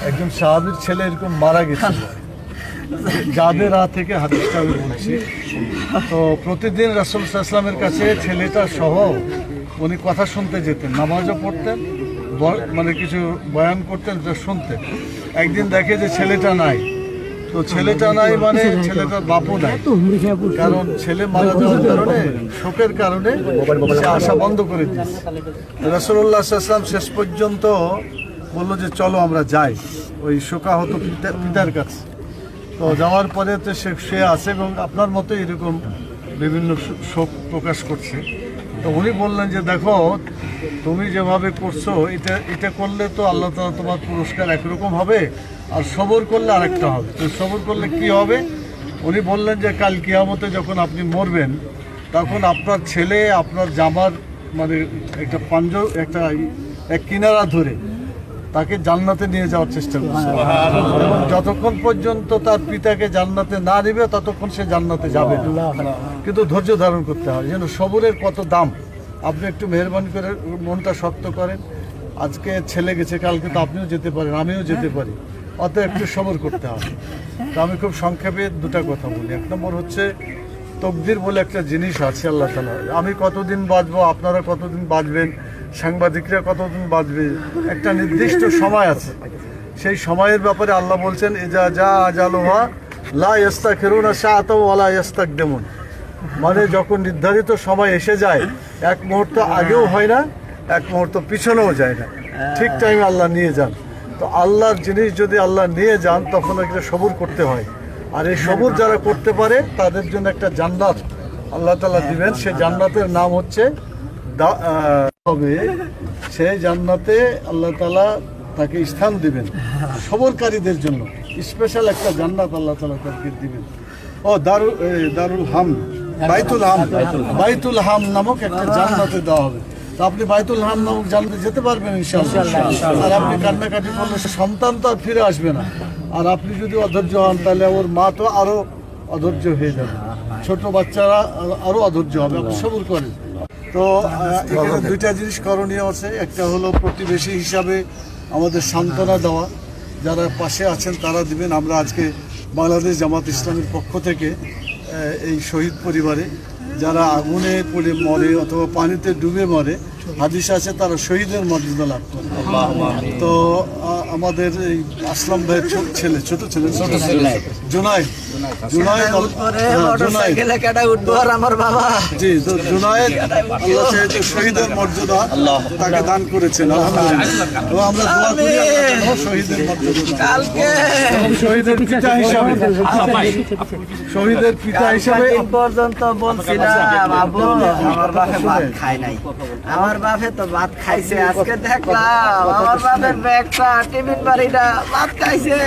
একজন সাহাবীর ছেলে এরকম মারা গেছিল, যাদের থেকে হাদিসটা আমি বলছি। তো প্রতিদিন রাসূল সাল্লাল্লাহু আলাইহি ওয়াসাল্লামের কাছে ছেলেটা সহ উনি কথা শুনতে যেতেন, নামাজও পড়তেন, মানে কিছু বয়ান করতেন, শুনতেন। একদিন দেখে যে ছেলেটা নাই, তো ছেলেটা নাই মানে ছেলেটার বাপও নাই, কারণ ছেলে মারা যাওয়ার কারণে, শোকের কারণে সে আসা বন্ধ করে দিয়েছে। রাসূলুল্লাহ সাল্লাল্লাহু আলাইহি ওয়াসাল্লাম শেষ পর্যন্ত বললো যে চলো আমরা যাই ওই শোকাহত পিতার কাছে। তো যাওয়ার পরে তো সে আছে এবং আপনার মতো এরকম বিভিন্ন শোক প্রকাশ করছে। তো উনি বললেন যে দেখো, তুমি যেভাবে করছো এটা করলে তো আল্লাহ তাআলা তোমার পুরস্কার একরকম হবে, আর সবর করলে আরেকটা হবে। তো সবর করলে কি হবে? উনি বললেন যে কাল কিয়ামতে যখন আপনি মরবেন, তখন আপনার ছেলে আপনার জামার মানে একটা এক কিনারা ধরে তাকে জান্নাতে নিয়ে যাওয়ার চেষ্টা করছে, এবং যতক্ষণ পর্যন্ত তার পিতাকে জান্নাতে না নেবে ততক্ষণ সে জান্নাতে যাবে না। কিন্তু ধৈর্য ধারণ করতে হয়, যেন সবরের কত দাম। আপনি একটু মেহরবানি করে মনটা শক্ত করেন। আজকে ছেলে গেছে, কালকে তো আপনিও যেতে পারেন, আমিও যেতে পারি, অত একটু সবর করতে হবে। তো আমি খুব সংক্ষেপে দুটা কথা বলি। এক নম্বর হচ্ছে, তকদির বলে একটা জিনিস আছে আল্লাহ তাআলা। আমি কতদিন বাঁচবো, আপনারা কতদিন বাঁচবেন, সাংবাদিকরা কতদিন বাঁচবে, একটা নির্দিষ্ট সময় আছে। সেই সময়ের ব্যাপারে আল্লাহ বলছেন, ইজা জা আজালুহা লা ইস্তাখিরুনা সাআতাও ওয়া লা ইস্তাকদিমুন। মানে যখন নির্ধারিত সময় এসে যায়, এক মুহূর্ত আগেও হয় না, এক মুহূর্ত পিছনেও যায় না, ঠিক টাইমে আল্লাহ নিয়ে যান। তো আল্লাহর জিনিস যদি আল্লাহ নিয়ে যান, তখন একটা সবর করতে হয়। আর এই সবর যারা করতে পারে তাদের জন্য একটা জান্নাত আল্লাহ তাআলা দিবেন। সে জান্নাতের নাম হচ্ছে হবে, সেই জান্নাতে আল্লাহ তাআলা তাকে স্থান দিবেন। সবরকারীদের জন্য স্পেশাল একটা জান্নাত আল্লাহ তাআলা তাকে দিবেন। ও দারুল হাম, বাইতুল হাম নামক একটা জান্নাতে দেওয়া হবে। তো আপনি বাইতুল হাম নামক জান্নাতে যেতে পারবেন ইনশাআল্লাহ। আর আপনি কান্নাকাটি করলে সন্তান তো আর ফিরে আসবে না। আর আপনি যদি অধৈর্য হন, তাহলে ওর মা তো আরো অধৈর্য হয়ে যাবে, ছোট বাচ্চারা আরো অধৈর্য হবে। আপনি সবর করেন। তো এখানে দুইটা জিনিস করণীয় আছে। একটা হলো প্রতিবেশী হিসাবে আমাদের সান্ত্বনা দেওয়া, যারা পাশে আছেন তারা দিবেন। আমরা আজকে বাংলাদেশ জামাত ইসলামের পক্ষ থেকে এই শহীদ পরিবারে যারা আগুনে পড়ে মরে অথবা পানিতে ডুবে মরে, হাদিস আছে তারা শহীদের মর্যাদা লাভ করে। তো আমাদের এই আসলাম ভাইয়ের ছোট ছেলে জুনায়েদ শহীদের মর্যাদা তাকে দান করেছেন, আলহামদুলিল্লাহ। আমরা দোয়া করি শহীদের মর্যাদা, শহীদের পিতা হিসাবে, পর্যন্ত বলছিলাম আমার বাপে ভাত খায় নাই, আমার বাপে তো ভাত খাইছে। আজকে দেখলাম আমার বাপের ব্যাগটা টিফিন বাড়িটা ভাত খাইছে।